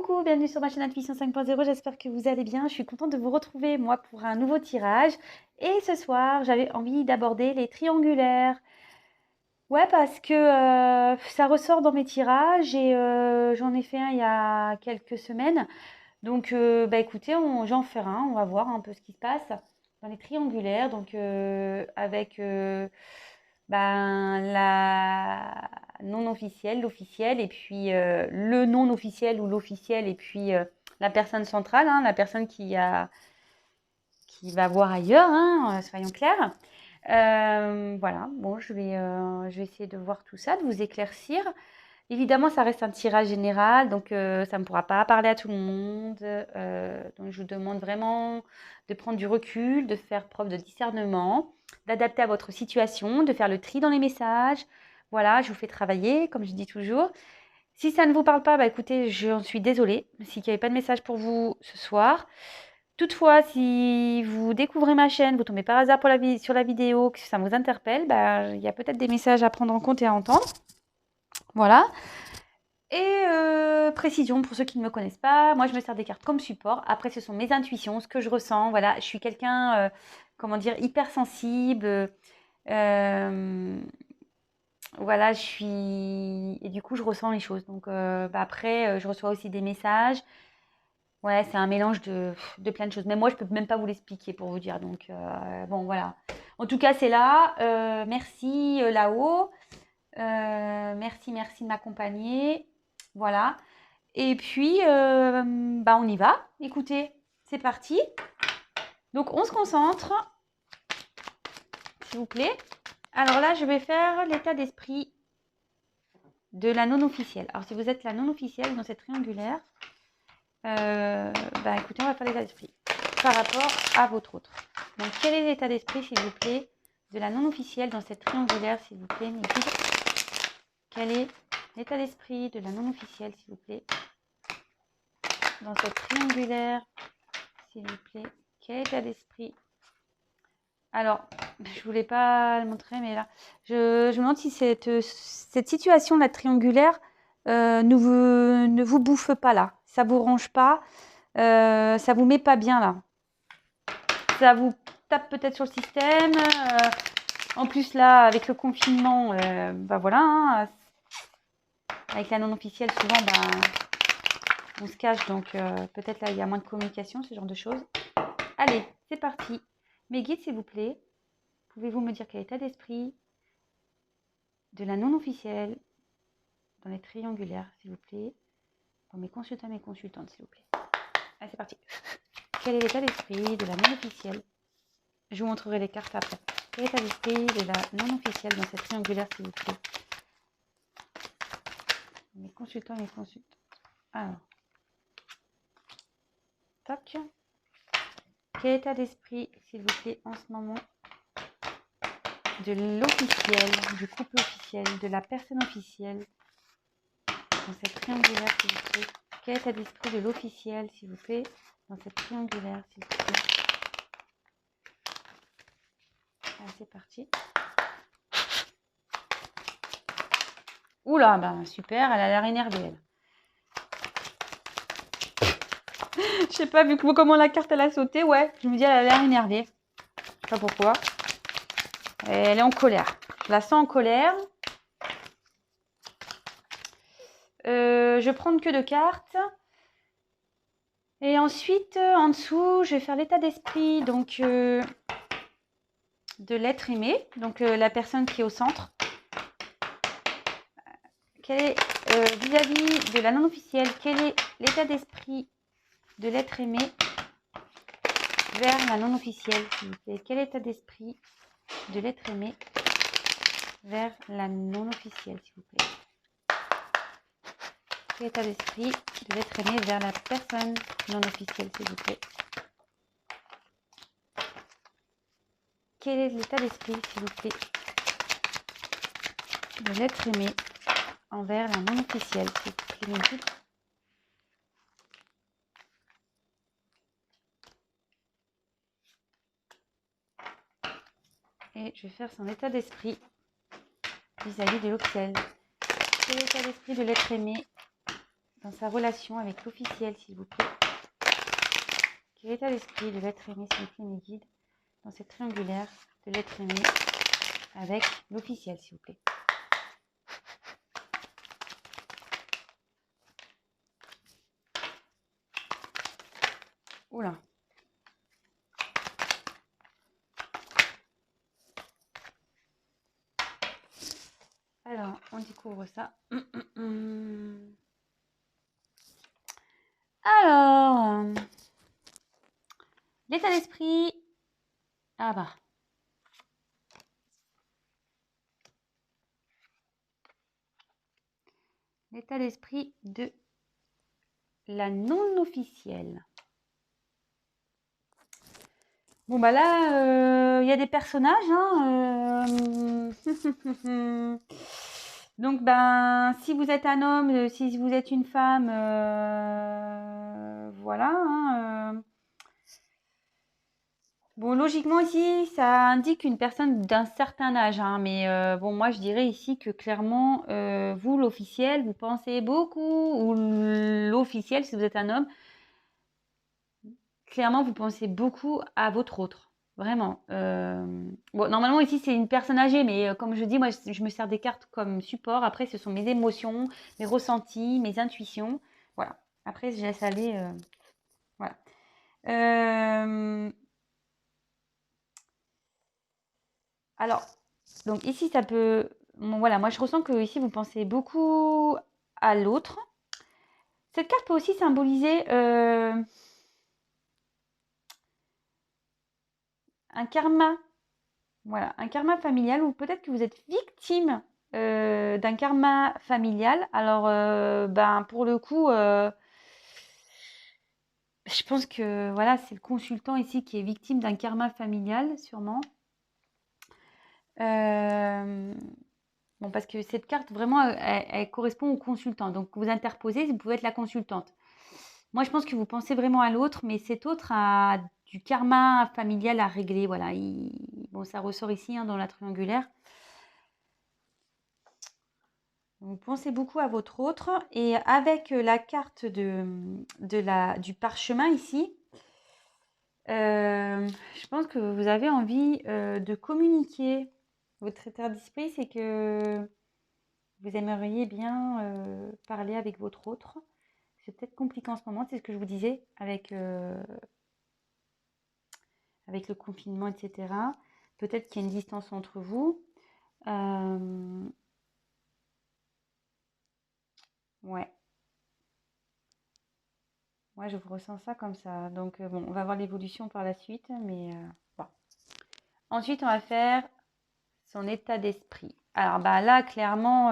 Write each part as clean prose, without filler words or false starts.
coucou, bienvenue sur ma chaîne Intuition 5.0, j'espère que vous allez bien. Je suis contente de vous retrouver, moi, pour un nouveau tirage. Et ce soir, j'avais envie d'aborder les triangulaires. Ouais, parce que ça ressort dans mes tirages et j'en ai fait un il y a quelques semaines. Donc, écoutez, j'en fais un, on va voir un peu ce qui se passe dans les triangulaires. Donc, avec la non officielle, l'officielle, et puis le non officiel ou l'officiel, et puis la personne centrale, hein, la personne qui va voir ailleurs, hein, soyons clairs. Voilà, bon, je vais essayer de voir tout ça, de vous éclaircir. Évidemment, ça reste un tirage général, donc ça ne pourra pas parler à tout le monde. Donc, je vous demande vraiment de prendre du recul, de faire preuve de discernement, d'adapter à votre situation, de faire le tri dans les messages. Voilà, je vous fais travailler, comme je dis toujours. Si ça ne vous parle pas, écoutez, j'en suis désolée s'il n'y avait pas de message pour vous ce soir. Toutefois, si vous découvrez ma chaîne, vous tombez par hasard sur la vidéo, que ça vous interpelle, il y a peut-être des messages à prendre en compte et à entendre. Voilà. Et précision pour ceux qui ne me connaissent pas, moi je me sers des cartes comme support. Après, ce sont mes intuitions, ce que je ressens. Voilà, je suis quelqu'un, comment dire, hypersensible. Voilà, je suis. Et du coup, je ressens les choses. Donc, après, je reçois aussi des messages. Ouais, c'est un mélange de plein de choses. Mais moi, je peux même pas vous l'expliquer pour vous dire. Donc, bon, voilà. En tout cas, c'est là. Merci là-haut. Merci de m'accompagner. Voilà. Et puis, on y va. Écoutez, c'est parti. Donc, on se concentre, s'il vous plaît. Alors là, je vais faire l'état d'esprit de la non-officielle. Alors, si vous êtes la non-officielle dans cette triangulaire, écoutez, on va faire l'état d'esprit par rapport à votre autre. Donc, quel est l'état d'esprit, s'il vous plaît, de la non-officielle dans cette triangulaire, s'il vous plaît, mes guides? Quel est l'état d'esprit de la non-officielle, s'il vous plaît, dans cette triangulaire, s'il vous plaît? Quel état d'esprit? Alors, je voulais pas le montrer, mais là, je me demande si cette situation, la triangulaire, ne vous bouffe pas là. Ça vous range pas, ça vous met pas bien là. Ça vous tape peut-être sur le système. En plus là, avec le confinement, voilà, hein, avec la non officielle, souvent, on se cache, donc peut-être là il y a moins de communication, ce genre de choses. Allez, c'est parti. Mes guides, s'il vous plaît, pouvez-vous me dire quel état d'esprit de la non officielle dans les triangulaires, s'il vous plaît, pour mes consultants et mes consultantes, s'il vous plaît. Allez, c'est parti. Quel est l'état d'esprit de la non officielle? Je vous montrerai les cartes après. Quel est l'état d'esprit de la non officielle dans cette triangulaire, s'il vous plaît? Mes consultants et mes consultantes. Alors. Toc. Quel état d'esprit, s'il vous plaît, en ce moment, de l'officiel, du couple officiel, de la personne officielle, dans cette triangulaire, s'il vous plaît? Quel état d'esprit de l'officiel, s'il vous plaît, dans cette triangulaire, s'il vous plaît? Allez, c'est parti. Oula, super, elle a l'air énervée, elle. Je sais pas, vu comment la carte elle a sauté, ouais, je me dis elle a l'air énervée. Je sais pas pourquoi. Elle est en colère. Je la sens en colère. Je prends que 2 cartes. Et ensuite, en dessous, je vais faire l'état d'esprit donc de l'être aimé, donc la personne qui est au centre. Quel est vis-à-vis de la non-officielle, quel est l'état d'esprit de l'être aimé vers la non-officielle, s'il vous plaît? Quel état d'esprit de l'être aimé vers la non-officielle, s'il vous plaît? Quel état d'esprit de l'être aimé vers la personne non-officielle, s'il vous plaît? Quel est l'état d'esprit, s'il vous plaît, de l'être aimé envers la non-officielle, s'il vous plaît? Et je vais faire son état d'esprit vis-à-vis de l'officiel. Quel est l'état d'esprit de l'être aimé dans sa relation avec l'officiel, s'il vous plaît. Quel état d'esprit de l'être aimé, s'il vous plaît, mes guides, dans cette triangulaire de l'être aimé avec l'officiel, s'il vous plaît. Oula. Alors, on découvre ça. Alors, l'état d'esprit. Ah bah. L'état d'esprit de la non-officielle. Bon bah là, il y a des personnages. Hein, donc ben, si vous êtes un homme, si vous êtes une femme, voilà. Hein, bon, logiquement ici, ça indique une personne d'un certain âge, hein, mais bon, moi je dirais ici que clairement, vous, l'officiel, vous pensez beaucoup, ou l'officiel, si vous êtes un homme, clairement, vous pensez beaucoup à votre autre. Vraiment. Bon, normalement, ici, c'est une personne âgée, mais comme je dis, moi, je me sers des cartes comme support. Après, ce sont mes émotions, mes ressentis, mes intuitions. Voilà. Après, je laisse aller. Voilà. Alors, donc ici, ça peut... Bon, voilà, moi, je ressens que ici, vous pensez beaucoup à l'autre. Cette carte peut aussi symboliser un karma. Voilà, un karma familial, ou peut-être que vous êtes victime d'un karma familial. Alors, ben, pour le coup, je pense que voilà, c'est le consultant ici qui est victime d'un karma familial, sûrement. Bon, parce que cette carte, vraiment, elle correspond au consultant. Donc, vous interposez, vous pouvez être la consultante. Moi, je pense que vous pensez vraiment à l'autre, mais cet autre a du karma familial à régler. Voilà, bon, ça ressort ici hein, dans la triangulaire. Vous pensez beaucoup à votre autre. Et avec la carte du parchemin ici, je pense que vous avez envie de communiquer. Votre état d'esprit, c'est que vous aimeriez bien parler avec votre autre. C'est peut-être compliqué en ce moment, c'est ce que je vous disais, avec le confinement, etc. Peut-être qu'il y a une distance entre vous. Ouais. Moi, je vous ressens ça comme ça. Donc, bon, on va voir l'évolution par la suite, mais bon. Ensuite, on va faire son état d'esprit. Alors, bah là, clairement,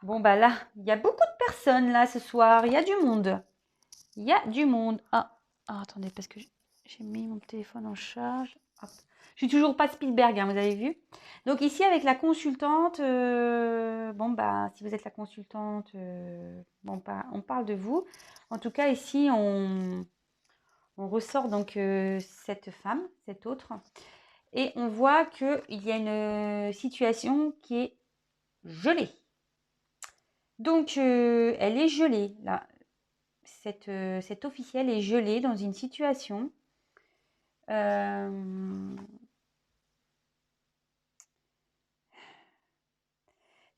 bon, bah là, il y a beaucoup de personnes là ce soir. Il y a du monde. Il y a du monde. Ah, attendez, parce que j'ai mis mon téléphone en charge. Hop. Je suis toujours pas Spielberg, hein, vous avez vu. Donc ici, avec la consultante, bon, bah, si vous êtes la consultante, bon, bah, on parle de vous. En tout cas, ici, on ressort donc cette femme, cette autre, et on voit qu'il y a une situation qui est gelée. Donc, elle est gelée, là. Cette officielle est gelée dans une situation.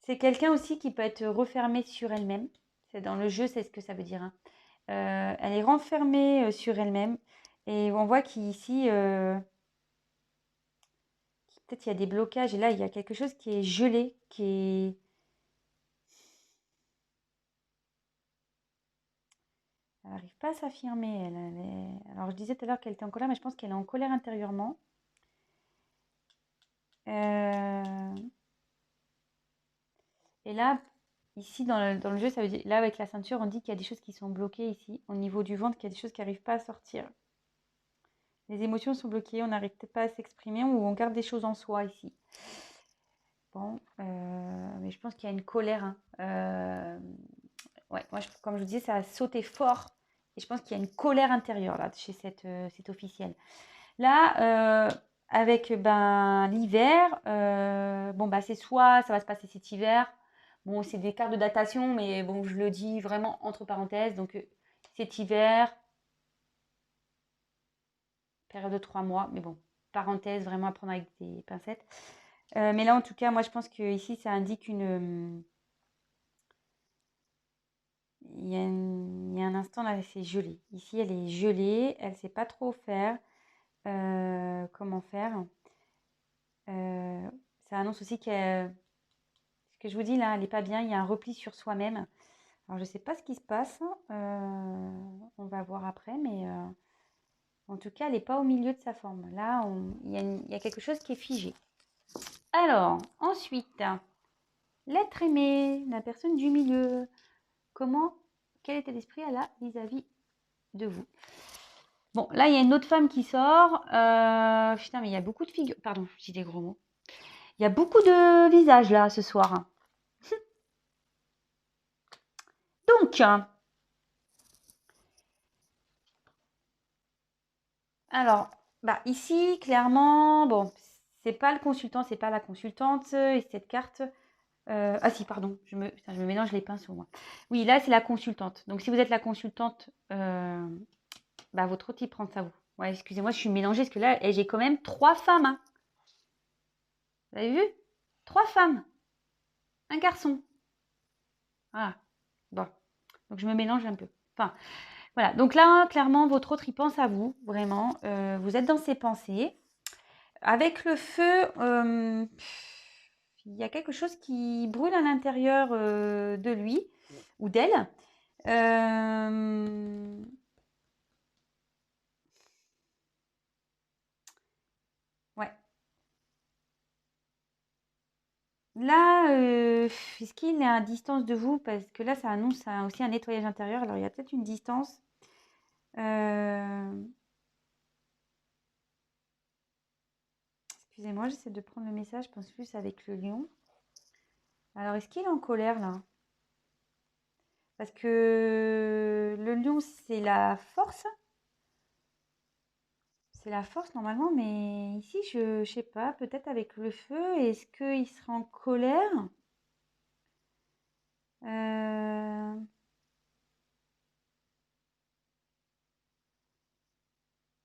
C'est quelqu'un aussi qui peut être refermée sur elle-même. C'est dans le jeu, c'est ce que ça veut dire. Hein. Elle est renfermée sur elle-même. Et on voit qu'ici, peut-être il y a des blocages. Et là, il y a quelque chose qui est gelé, qui est... Elle n'arrive pas à s'affirmer. Alors, je disais tout à l'heure qu'elle était en colère, mais je pense qu'elle est en colère intérieurement. Et là, ici, dans le jeu, ça veut dire... Là, avec la ceinture, on dit qu'il y a des choses qui sont bloquées ici, au niveau du ventre, qu'il y a des choses qui n'arrivent pas à sortir. Les émotions sont bloquées, on n'arrive pas à s'exprimer ou on garde des choses en soi ici. Bon, mais je pense qu'il y a une colère. Hein. Ouais, moi, comme je vous disais, ça a sauté fort. Et je pense qu'il y a une colère intérieure là, chez cette officielle. Là, avec ben, l'hiver, bon, bah, c'est soit ça va se passer cet hiver. Bon, c'est des cartes de datation, mais bon, je le dis vraiment entre parenthèses. Donc, cet hiver, période de 3 mois, mais bon, parenthèse, vraiment à prendre avec des pincettes. Mais là, en tout cas, moi, je pense que ici, ça indique une... il y a un instant, là, c'est gelé. Ici, elle est gelée, elle ne sait pas trop faire. Comment faire. Ça annonce aussi ce que je vous dis là, elle n'est pas bien, il y a un repli sur soi-même. Alors je ne sais pas ce qui se passe, on va voir après, mais en tout cas elle n'est pas au milieu de sa forme. Là, il y a quelque chose qui est figé. Alors, ensuite, l'être aimé, la personne du milieu, quel état d'esprit elle a vis-à-vis de vous? Bon, là il y a une autre femme qui sort, putain mais il y a beaucoup de figures, pardon, je dis des gros mots. Il y a beaucoup de visages là ce soir. Donc, alors, bah ici, clairement, bon, c'est pas le consultant, c'est pas la consultante, et cette carte. Ah si, pardon, putain, je me mélange les pinceaux, moi. Oui, là, c'est la consultante. Donc, si vous êtes la consultante, bah, votre autre, il prend ça vous. Ouais, excusez-moi, je suis mélangée, parce que là, j'ai quand même 3 femmes. Hein. Vous avez vu 3 femmes. Un garçon. Voilà. Bon. Donc, je me mélange un peu. Enfin, voilà. Donc là, clairement, votre autre, il pense à vous, vraiment. Vous êtes dans ses pensées. Avec le feu, il y a quelque chose qui brûle à l'intérieur de lui ou d'elle. Ouais. Là, est-ce qu'il est à distance de vous? Parce que là, ça annonce aussi un nettoyage intérieur. Alors, il y a peut-être une distance. Excusez-moi, j'essaie de prendre le message. Je pense plus avec le lion. Alors, est-ce qu'il est en colère là? Parce que le lion, c'est la force. C'est la force normalement, mais ici, je sais pas, peut-être avec le feu, est-ce qu'il sera en colère? Euh,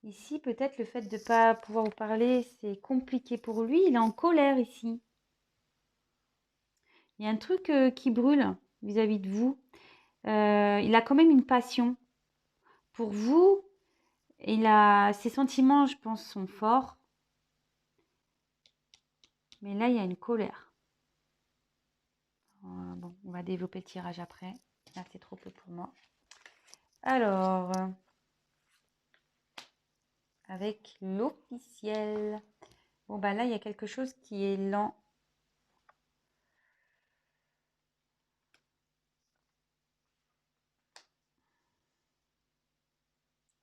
Ici, peut-être le fait de ne pas pouvoir vous parler, c'est compliqué pour lui. Il est en colère ici. Il y a un truc qui brûle vis-à-vis de vous. Il a quand même une passion pour vous. Ses sentiments, je pense, sont forts. Mais là, il y a une colère. Bon, on va développer le tirage après. Là, c'est trop peu pour moi. Alors, avec l'officiel. Bon, bah là, il y a quelque chose qui est lent.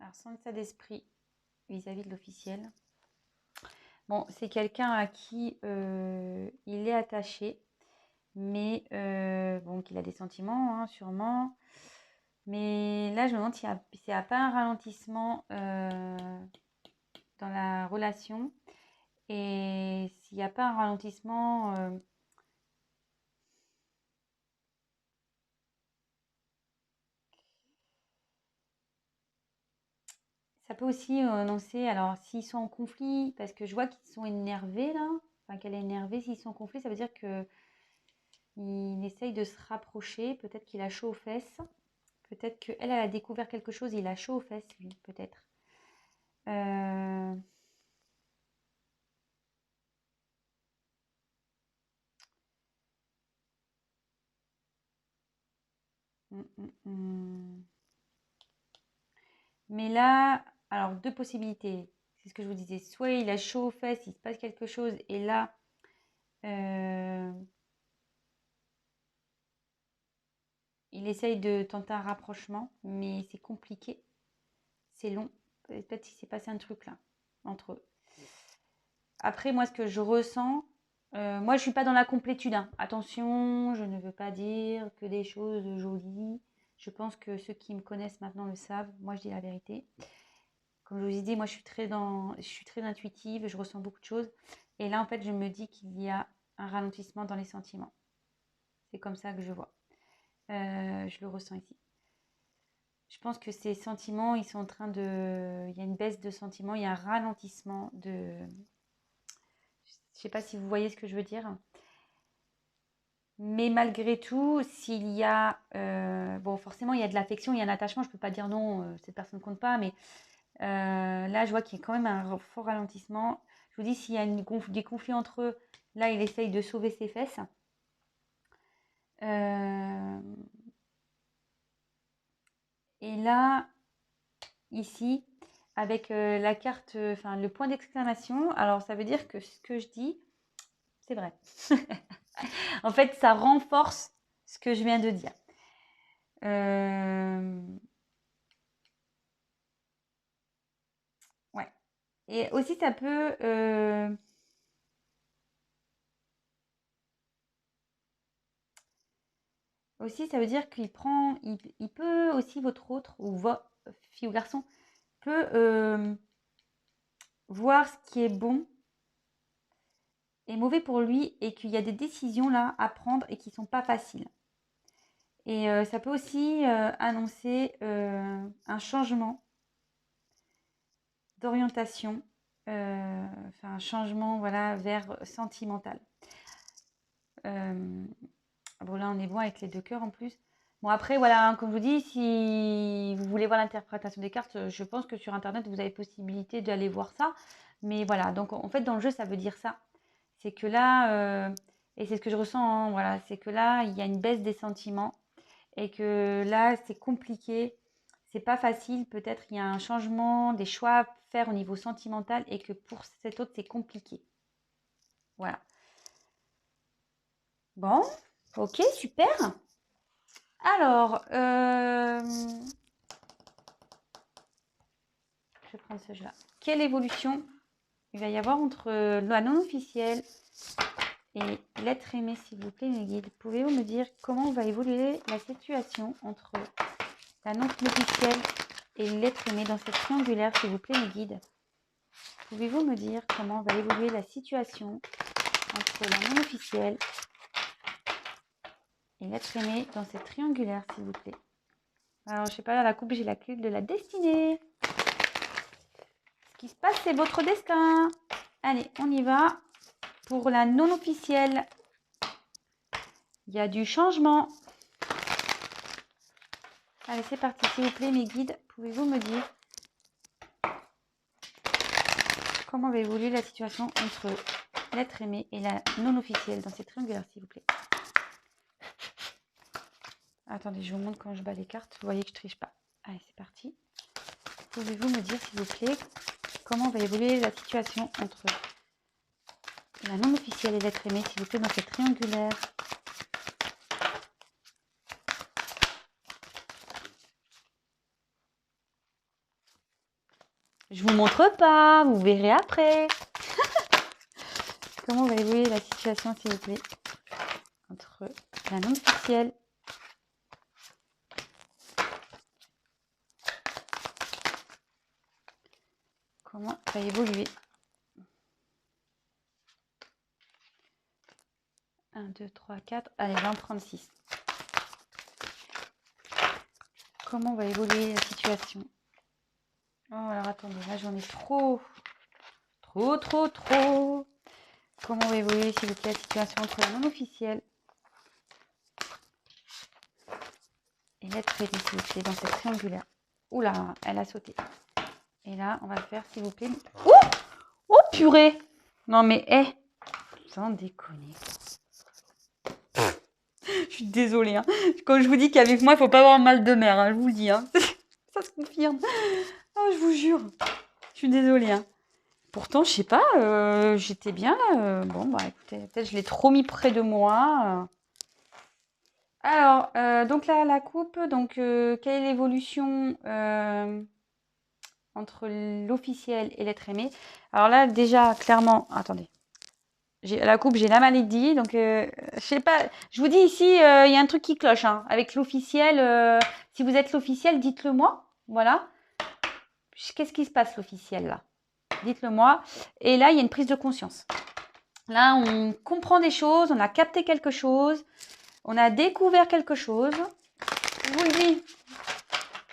Alors, sans état d'esprit vis-à-vis de l'officiel. Bon, c'est quelqu'un à qui il est attaché, mais bon, qu'il a des sentiments, hein, sûrement. Mais là, je me demande s'il n'y a pas un ralentissement dans la relation. Et s'il n'y a pas un ralentissement... ça peut aussi annoncer, alors s'ils sont en conflit, parce que je vois qu'ils sont énervés là, enfin qu'elle est énervée, s'ils sont en conflit, ça veut dire que il essaye de se rapprocher, peut-être qu'il a chaud aux fesses, peut-être qu'elle, elle a découvert quelque chose, il a chaud aux fesses, lui, peut-être. Euh... Mais là, alors deux possibilités, c'est ce que je vous disais, soit il a chaud aux fesses, il se passe quelque chose, et là, il essaye de tenter un rapprochement, mais c'est compliqué, c'est long, peut-être qu'il s'est passé un truc là, entre eux. Après, moi, ce que je ressens, moi, je suis pas dans la complétude. Hein. Attention, je ne veux pas dire que des choses jolies. Je pense que ceux qui me connaissent maintenant le savent. Moi, je dis la vérité. Comme je vous ai dit, moi, je suis très intuitive. Je ressens beaucoup de choses. Et là, en fait, je me dis qu'il y a un ralentissement dans les sentiments. C'est comme ça que je vois. Je le ressens ici. Je pense que ces sentiments, ils sont en train de... Il y a une baisse de sentiments, il y a un ralentissement de... Je ne sais pas si vous voyez ce que je veux dire. Mais malgré tout, s'il y a... bon, forcément, il y a de l'affection, il y a un attachement. Je ne peux pas dire non, cette personne ne compte pas. Mais là, je vois qu'il y a quand même un fort ralentissement. Je vous dis, s'il y a des conflits entre eux, là, il essaye de sauver ses fesses. Et là, ici, avec la carte, enfin le point d'exclamation, alors ça veut dire que ce que je dis, c'est vrai. En fait, ça renforce ce que je viens de dire. Ouais. Et aussi, ça peut... Aussi, ça veut dire qu'il prend... Il peut aussi, votre autre, ou votre fille ou garçon, peut voir ce qui est bon et mauvais pour lui et qu'il y a des décisions là à prendre et qui ne sont pas faciles. Et ça peut aussi annoncer un changement d'orientation, enfin un changement voilà, vers sentimental. Bon là on est bon avec les 2 cœurs en plus. Bon après voilà, hein, comme je vous dis, si vous voulez voir l'interprétation des cartes, je pense que sur internet vous avez possibilité d'aller voir ça. Mais voilà, donc en fait dans le jeu ça veut dire ça. C'est que là, et c'est ce que je ressens, hein, voilà, c'est que là il y a une baisse des sentiments. Et que là, c'est compliqué, c'est pas facile. Peut-être il y a un changement, des choix à faire au niveau sentimental et que pour cet autre, c'est compliqué. Voilà. Bon, ok, super. Alors, je vais prendre ce jeu-là. Quelle évolution il va y avoir entre la non officielle et l'être aimé, s'il vous plaît, mes guides? Pouvez-vous me dire comment va évoluer la situation entre la non officielle et l'être aimé dans cette triangulaire, s'il vous plaît, mes guides? Pouvez-vous me dire comment va évoluer la situation entre la non officielle et l'être aimé dans cette triangulaire, s'il vous plaît? Alors, je sais pas, dans la coupe, j'ai la clé de la destinée. Ce qui se passe, c'est votre destin. Allez, on y va. Pour la non officielle, il y a du changement. Allez, c'est parti, s'il vous plaît, mes guides. Pouvez-vous me dire comment va évoluer la situation entre l'être aimé et la non officielle dans cette triangulaire, s'il vous plaît? Attendez, je vous montre quand je bats les cartes. Vous voyez que je triche pas. Allez, c'est parti. Pouvez-vous me dire, s'il vous plaît, comment va évoluer la situation entre la non officielle et l'être aimé, s'il vous plaît, dans cette triangulaire? Je vous montre pas, vous verrez après. Comment va évoluer la situation, s'il vous plaît, entre la non officielle comment va évoluer 1, 2, 3, 4, allez, 20, 36. Comment va évoluer la situation? Oh, alors attendez, là j'en ai trop. Comment va évoluer, s'il vous plaît, la situation entre la non officielle et l'être aimé, s'il vous plaît, dans cette triangulaire? Oula, elle a sauté. Et là, on va le faire, s'il vous plaît. Oh, oh purée! Non mais, sans déconner. Je suis désolée. Hein. Quand je vous dis qu'avec moi, il ne faut pas avoir mal de mer, hein, je vous le dis. Hein. Ça se confirme. Oh, je vous jure. Je suis désolée. Hein. Pourtant, je sais pas, j'étais bien là. Bon, bah écoutez, peut-être je l'ai trop mis près de moi. Alors, donc là, la coupe, donc quelle est l'évolution entre l'officiel et l'être aimé? Alors là, déjà, clairement, attendez. La coupe, j'ai la maladie, donc je sais pas. Je vous dis ici, il y a un truc qui cloche hein, avec l'officiel. Si vous êtes l'officiel, dites-le moi. Voilà. Qu'est-ce qui se passe l'officiel là? Dites-le moi. Et là, il y a une prise de conscience. Là, on comprend des choses, on a capté quelque chose. On a découvert quelque chose. Je vous le dis.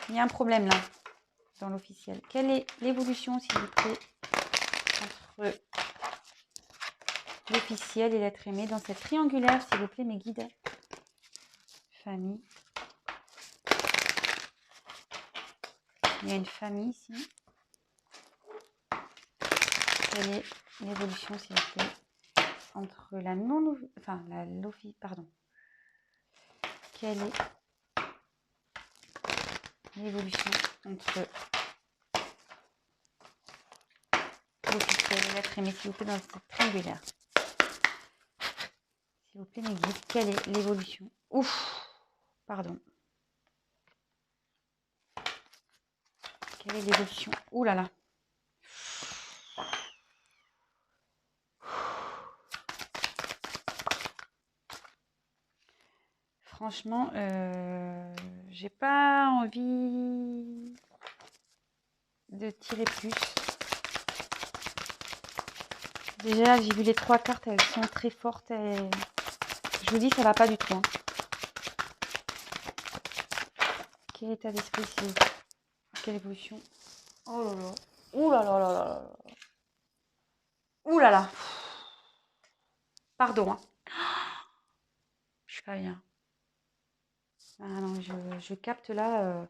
Il y a un problème là, dans l'officiel. Quelle est l'évolution, s'il vous plaît, entre l'officiel et l'être aimé dans cette triangulaire, s'il vous plaît, mes guides? Famille. Il y a une famille ici. Quelle est l'évolution, s'il vous plaît, entre la non... Enfin, la l'office... Pardon. Quelle est l'évolution entre l'officiel et l'être aimé, s'il vous plaît, dans cette triangulaire? S'il vous plaît, mes guides, quelle est l'évolution? Ouf, pardon. Quelle est l'évolution? Ouh là là. Franchement, j'ai pas envie de tirer plus. Déjà, j'ai vu les 3 cartes, elles sont très fortes. Et je vous dis, ça va pas du tout. Hein. Quel état d'esprit, s'il vous plaît? Quelle évolution? Oh là là. Ouh là là là là là. Ouh là là. Pardon. Hein. Je suis pas bien. Ah non, je capte là.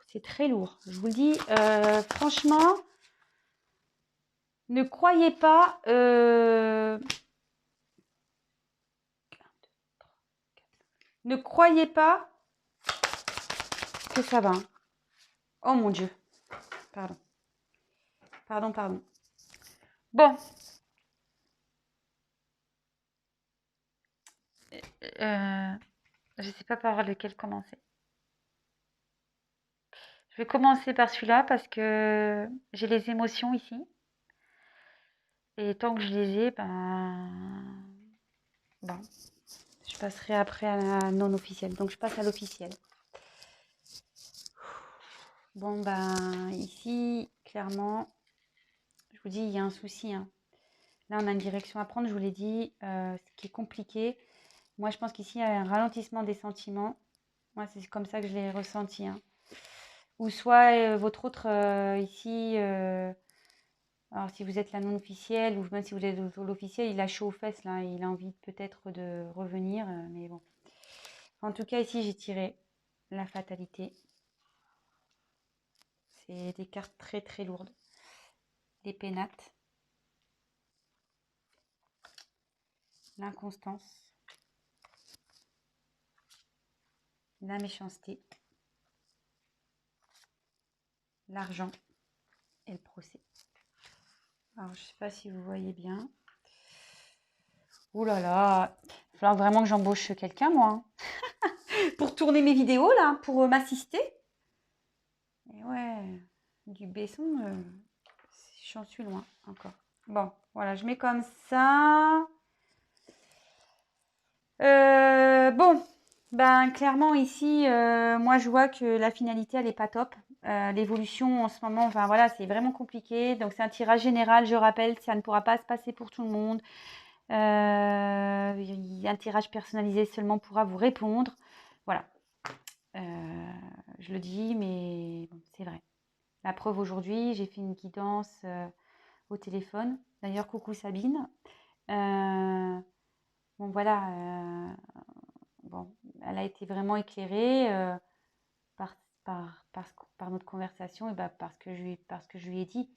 C'est très lourd. Je vous le dis, franchement, ne croyez pas. Ne croyez pas que ça va. Hein. Oh mon Dieu. Pardon. Pardon, pardon. Bon. Je ne sais pas par lequel commencer. Je vais commencer par celui-là parce que j'ai les émotions ici. Et tant que je les ai, bon, je passerai après à la non officielle. Donc je passe à l'officiel. Bon, ici, clairement, je vous dis, il y a un souci. Hein. Là, on a une direction à prendre, je vous l'ai dit, ce qui est compliqué. Moi, je pense qu'ici, il y a un ralentissement des sentiments. Moi, c'est comme ça que je l'ai ressenti. Hein. Ou soit votre autre, ici, alors si vous êtes la non officielle, ou même si vous êtes l'officiel, il a chaud aux fesses, là. Il a envie peut-être de revenir, mais bon. En tout cas, ici, j'ai tiré la fatalité. C'est des cartes très, très lourdes. Les pénates. L'inconstance. La méchanceté. L'argent et le procès. Alors, je sais pas si vous voyez bien. Ouh là là, il va falloir vraiment que j'embauche quelqu'un, moi. Hein. Pour tourner mes vidéos, là, pour m'assister. Et ouais, du Besson, j'en suis loin encore. Bon, voilà, je mets comme ça. Bon, clairement ici, moi je vois que la finalité elle est pas top. L'évolution en ce moment, enfin voilà, c'est vraiment compliqué. Donc c'est un tirage général, je rappelle, ça ne pourra pas se passer pour tout le monde. Un tirage personnalisé seulement pourra vous répondre. Voilà. Je le dis, mais bon, c'est vrai. La preuve aujourd'hui, j'ai fait une guidance au téléphone. D'ailleurs, coucou Sabine. Bon voilà, bon, elle a été vraiment éclairée par, par notre conversation et parce que je lui ai dit.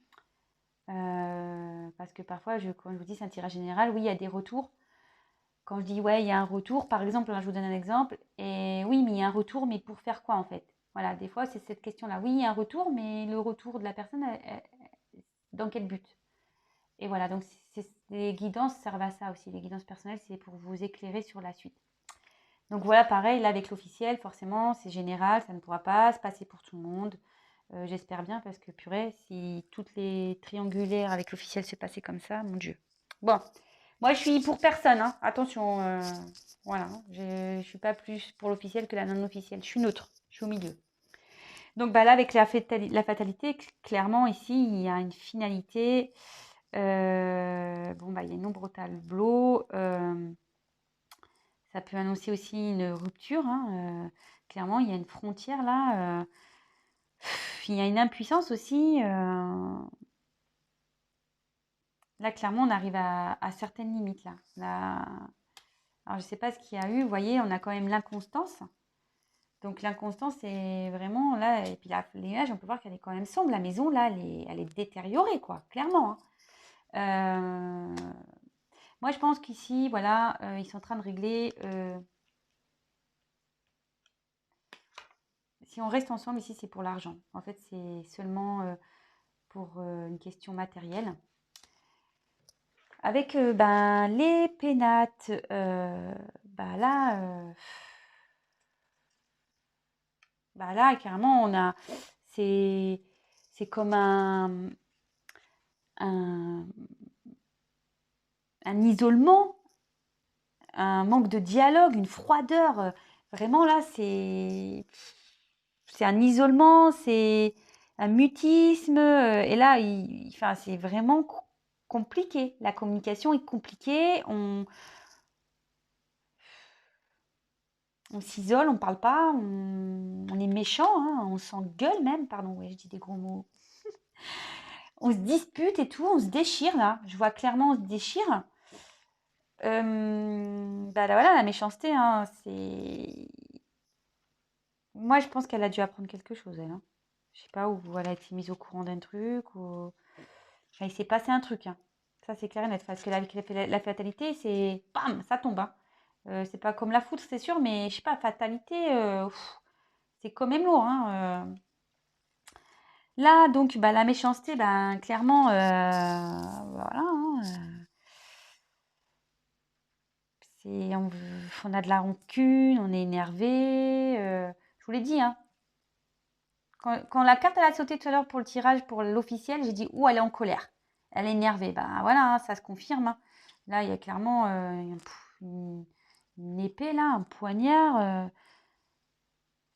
Parce que parfois, quand je vous dis c'est un tirage général, oui, il y a des retours. Quand je dis ouais, il y a un retour, par exemple, là, je vous donne un exemple, et oui, mais il y a un retour, mais pour faire quoi en fait? Voilà, des fois, c'est cette question-là. Oui, il y a un retour, mais le retour de la personne, dans quel but? Et voilà, donc les guidances servent à ça aussi. Les guidances personnelles, c'est pour vous éclairer sur la suite. Donc voilà, pareil, là avec l'officiel, forcément, c'est général, ça ne pourra pas se passer pour tout le monde. J'espère bien parce que purée, si toutes les triangulaires avec l'officiel se passaient comme ça, mon Dieu. Bon, moi je suis pour personne, hein. Attention, voilà, je ne suis pas plus pour l'officiel que la non officielle. Je suis neutre, je suis au milieu. Donc là avec la fatalité, clairement ici, il y a une finalité. Il y a une ombre au tableau. Ça peut annoncer aussi une rupture, hein, clairement, il y a une frontière là. Il y a une impuissance aussi. Là, clairement, on arrive à certaines limites là. Alors, je ne sais pas ce qu'il y a eu. Vous voyez, on a quand même l'inconstance. Donc, l'inconstance, c'est vraiment là. Et puis, l'image, on peut voir qu'elle est quand même sombre. La maison, là, elle est détériorée, quoi, clairement, hein. Moi, je pense qu'ici, voilà, ils sont en train de régler. Si on reste ensemble, ici, c'est pour l'argent. En fait, c'est seulement pour une question matérielle. Avec ben, les pénates, bah là, carrément, on a. C'est comme un, un isolement, un manque de dialogue, une froideur. Vraiment, là, c'est un isolement, c'est un mutisme. Et là, enfin, c'est vraiment compliqué. La communication est compliquée. On s'isole, on ne parle pas, on est méchant, hein, on s'engueule même. Pardon, ouais, je dis des gros mots. On se dispute et tout, on se déchire là. Je vois clairement, on se déchire. Bah là, voilà, la méchanceté, hein, c'est. Moi, je pense qu'elle a dû apprendre quelque chose, elle. Hein. Je sais pas, où elle a été mise au courant d'un truc, ou. Enfin, il s'est passé un truc, hein. Ça, c'est clair et net. Parce que la fatalité, c'est. Bam, ça tombe. Hein. C'est pas comme la foudre, c'est sûr, mais je sais pas, fatalité, c'est quand même lourd. Hein. Là, donc, bah, la méchanceté, ben, clairement, voilà. Hein, on a de la rancune, on est énervé. Je vous l'ai dit, hein. Quand la carte elle a sauté tout à l'heure pour le tirage, pour l'officiel, j'ai dit, ouh, elle est en colère. Elle est énervée. Ben voilà, hein, ça se confirme. Hein. Là, il y a clairement une épée, là, un poignard.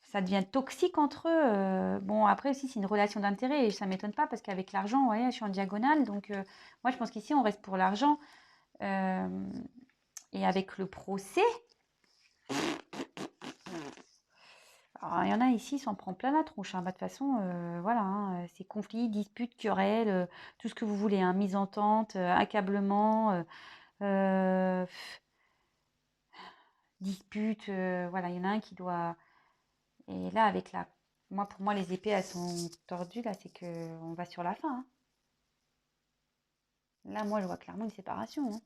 Ça devient toxique entre eux. Bon, après aussi, c'est une relation d'intérêt et ça ne m'étonne pas parce qu'avec l'argent, ouais, je suis en diagonale. Donc, moi, je pense qu'ici, on reste pour l'argent. Et avec le procès, alors, il y en a ici, s'en prend plein la tronche. Hein. Bah, de toute façon, voilà, hein, c'est conflits, disputes, querelles, tout ce que vous voulez. Hein, mise-entente, accablement, dispute. Voilà, il y en a un qui doit. Et là, avec la. Pour moi, les épées, elles sont tordues. Là, c'est qu'on va sur la fin. Hein. Là, moi, je vois clairement une séparation. Hein.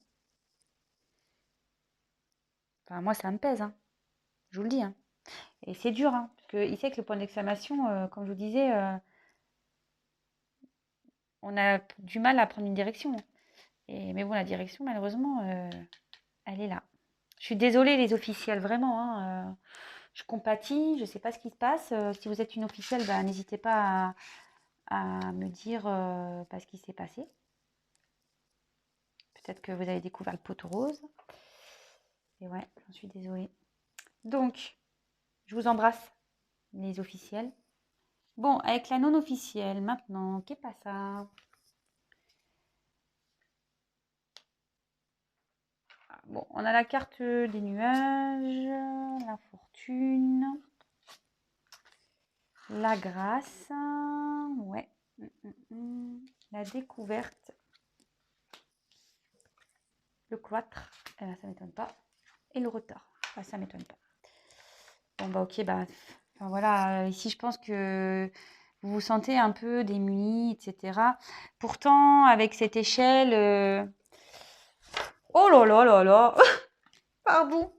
Enfin, moi, ça me pèse. Hein. Je vous le dis. Hein. Et c'est dur. Hein, parce que ici, avec le point d'exclamation, comme je vous disais, on a du mal à prendre une direction. Mais bon, la direction, malheureusement, elle est là. Je suis désolée, les officiels, vraiment. Hein, je compatis, je ne sais pas ce qui se passe. Si vous êtes une officielle, bah, n'hésitez pas à me dire ce qui s'est passé. Peut-être que vous avez découvert le poteau rose. Et ouais, j'en suis désolée. Donc, je vous embrasse, les officiels. Bon, avec la non officielle, maintenant, qu'est-ce pas ça? Bon, on a la carte des nuages, la fortune, la grâce, ouais, la découverte, le cloître, ça m'étonne pas, et le retard, ça m'étonne pas. Bon bah ok, bah, enfin voilà, ici je pense que vous vous sentez un peu démunis, etc. Pourtant, avec cette échelle, oh là là là là, pardon,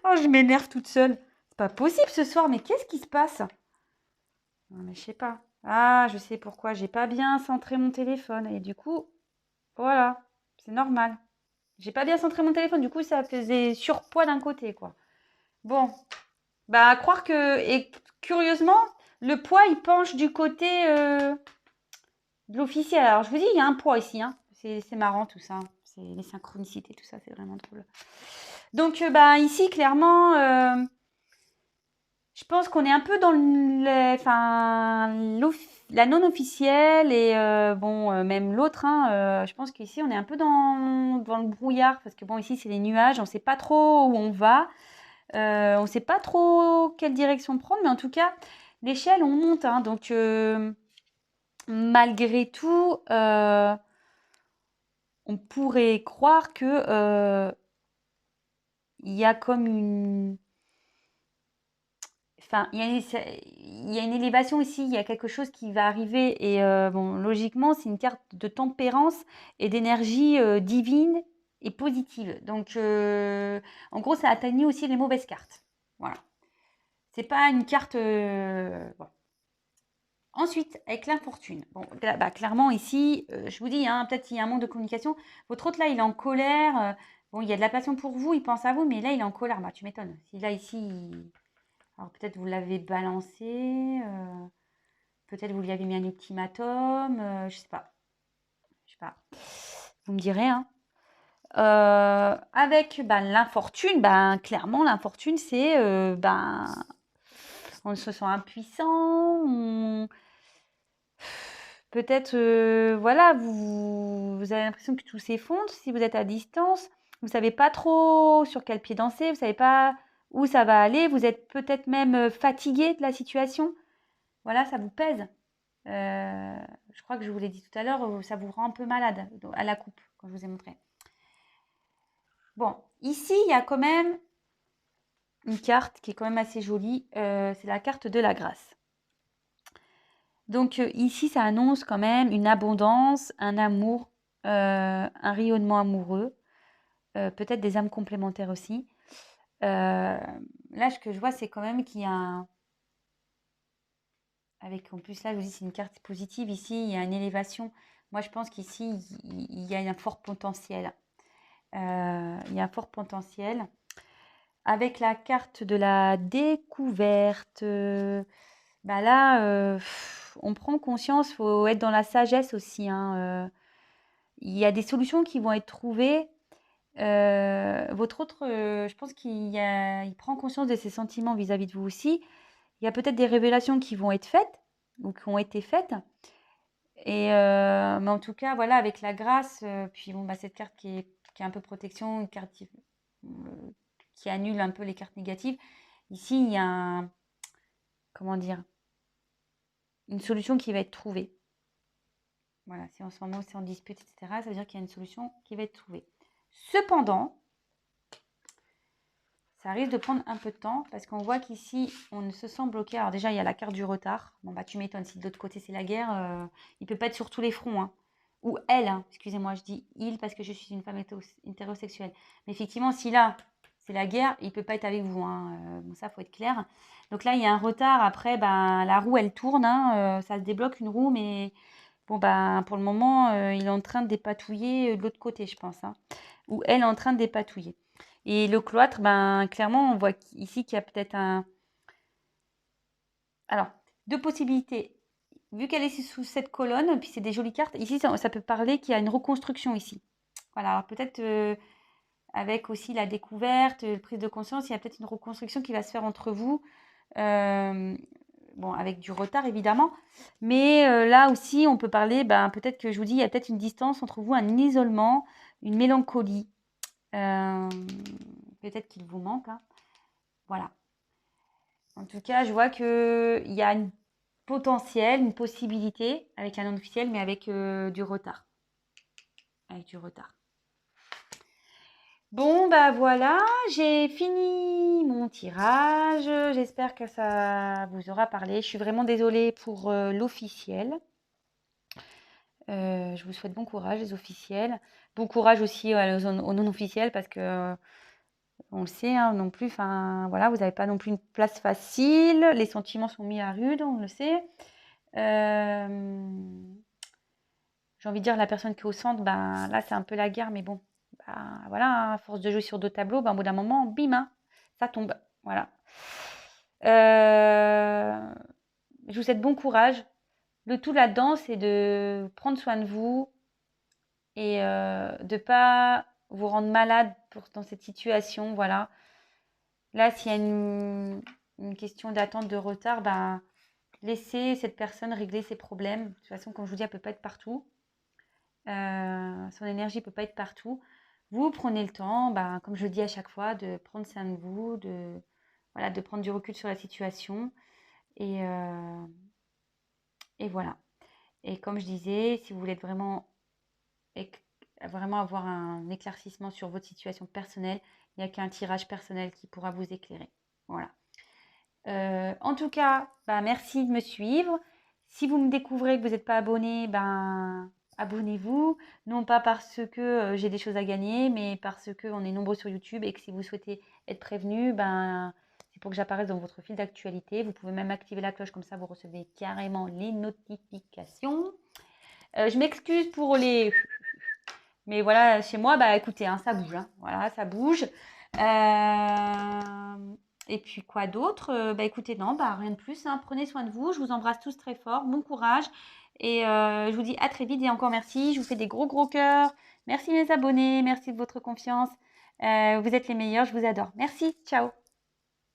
oh, je m'énerve toute seule. C'est pas possible ce soir, mais qu'est-ce qui se passe? Non, mais je sais pas. Ah, je sais pourquoi. J'ai pas bien centré mon téléphone. Et du coup, voilà, c'est normal. J'ai pas bien centré mon téléphone. Du coup, ça faisait surpoids d'un côté, quoi. Bon, bah, à croire que. Et curieusement, le poids, il penche du côté de l'officiel. Alors, je vous dis, il y a un poids ici. Hein. C'est marrant tout ça. C'est les synchronicités, tout ça, c'est vraiment drôle. Donc, bah, ici, clairement. Je pense qu'on est un peu dans la non officielle et bon, même l'autre. Hein, je pense qu'ici, on est un peu dans le brouillard parce que bon, ici, c'est les nuages. On ne sait pas trop où on va. On ne sait pas trop quelle direction prendre, mais en tout cas, l'échelle, on monte. Hein, donc, malgré tout, on pourrait croire que il y a comme une... Enfin, il y a une élévation ici, il y a quelque chose qui va arriver. Et bon, logiquement, c'est une carte de tempérance et d'énergie divine et positive. Donc, en gros, ça atténue aussi les mauvaises cartes. Voilà. C'est pas une carte... voilà. Ensuite, avec l'infortune. Bon, bah, clairement, ici, je vous dis, hein, peut-être qu'il y a un manque de communication. Votre hôte, là, il est en colère. Bon, il y a de la passion pour vous, il pense à vous, mais là, il est en colère. Bah, tu m'étonnes. Si là, ici, alors peut-être vous l'avez balancé, peut-être vous lui avez mis un ultimatum, je sais pas. Je sais pas. Vous me direz, hein. Avec l'infortune, clairement, l'infortune, c'est on se sent impuissant, peut-être, voilà, vous avez l'impression que tout s'effondre si vous êtes à distance. Vous ne savez pas trop sur quel pied danser, vous ne savez pas où ça va aller. Vous êtes peut-être même fatigué de la situation. Voilà, ça vous pèse. Je crois que je vous l'ai dit tout à l'heure, ça vous rend un peu malade à la coupe, quand je vous ai montré. Bon, ici, il y a quand même une carte qui est quand même assez jolie. C'est la carte de la grâce. Donc ici, ça annonce quand même une abondance, un amour, un rayonnement amoureux, peut-être des âmes complémentaires aussi. Là, ce que je vois, c'est quand même qu'il y a un... En plus, là, je vous dis, c'est une carte positive. Ici, il y a une élévation. Moi, je pense qu'ici, il y a un fort potentiel. Il y a un fort potentiel. Avec la carte de la découverte, là, on prend conscience, il faut être dans la sagesse aussi. Hein, il y a des solutions qui vont être trouvées. Votre autre, je pense il prend conscience de ses sentiments vis-à-vis de vous aussi. Il y a peut-être des révélations qui vont être faites ou qui ont été faites. Et mais en tout cas, voilà, avec la grâce, puis bon, cette carte qui est un peu protection, une carte qui annule un peu les cartes négatives. Ici, il y a comment dire, une solution qui va être trouvée. Voilà, si en ce moment c'est en dispute, etc., ça veut dire qu'il y a une solution qui va être trouvée. Cependant, ça risque de prendre un peu de temps parce qu'on voit qu'ici, on se sent bloqué. Alors déjà, il y a la carte du retard. Bon, tu m'étonnes, si de l'autre côté c'est la guerre, il ne peut pas être sur tous les fronts. Hein. Ou elle, hein. Excusez-moi, je dis il parce que je suis une femme hétérosexuelle. Mais effectivement, si là, c'est la guerre, il ne peut pas être avec vous. Hein. Bon, ça, il faut être clair. Donc là, il y a un retard. Après, la roue, elle tourne. Hein. Ça se débloque une roue, mais bon, pour le moment, il est en train de dépatouiller de l'autre côté, je pense. Hein. Ou elle est en train de dépatouiller. Et le cloître, clairement, on voit ici qu'il y a peut-être un... Alors, deux possibilités. Vu qu'elle est sous cette colonne, puis c'est des jolies cartes, ici, ça peut parler qu'il y a une reconstruction ici. Voilà, alors peut-être avec aussi la découverte, la prise de conscience, il y a peut-être une reconstruction qui va se faire entre vous. Bon, avec du retard, évidemment. Mais là aussi, on peut parler, peut-être que je vous dis, il y a peut-être une distance entre vous, un isolement, une mélancolie. Peut-être qu'il vous manque. Hein. Voilà. En tout cas, je vois qu'il y a un potentiel, une possibilité avec un non officiel, mais avec du retard. Avec du retard. Bon, voilà, j'ai fini mon tirage. J'espère que ça vous aura parlé. Je suis vraiment désolée pour l'officiel. Je vous souhaite bon courage, les officiels. Bon courage aussi aux non-officiels parce que on le sait, hein, non plus. Enfin, voilà, vous n'avez pas non plus une place facile. Les sentiments sont mis à rude, on le sait. J'ai envie de dire la personne qui est au centre, là c'est un peu la guerre, mais bon, voilà, hein, à force de jouer sur deux tableaux, au bout d'un moment, bim, hein, ça tombe. Voilà. Je vous souhaite bon courage. Le tout là-dedans, c'est de prendre soin de vous et de ne pas vous rendre malade dans cette situation. Voilà. Là, s'il y a une question d'attente de retard, laissez cette personne régler ses problèmes. De toute façon, comme je vous dis, elle ne peut pas être partout. Son énergie ne peut pas être partout. Vous prenez le temps, comme je le dis à chaque fois, de prendre soin de vous, de voilà, de prendre du recul sur la situation. Et voilà. Et comme je disais, si vous voulez vraiment avoir un éclaircissement sur votre situation personnelle, il n'y a qu'un tirage personnel qui pourra vous éclairer. Voilà. En tout cas, merci de me suivre. Si vous me découvrez que vous n'êtes pas abonné, abonnez-vous. Non pas parce que j'ai des choses à gagner, mais parce qu'on est nombreux sur YouTube et que si vous souhaitez être prévenu, c'est pour que j'apparaisse dans votre fil d'actualité. Vous pouvez même activer la cloche, comme ça vous recevez carrément les notifications. Je m'excuse pour les... Mais voilà, chez moi, écoutez, ça bouge. Voilà, ça bouge. Et puis quoi d'autre? Écoutez, non, rien de plus. Prenez soin de vous. Je vous embrasse tous très fort. Bon courage. Et je vous dis à très vite et encore merci. Je vous fais des gros gros cœurs. Merci mes abonnés. Merci de votre confiance. Vous êtes les meilleurs. Je vous adore. Merci. Ciao.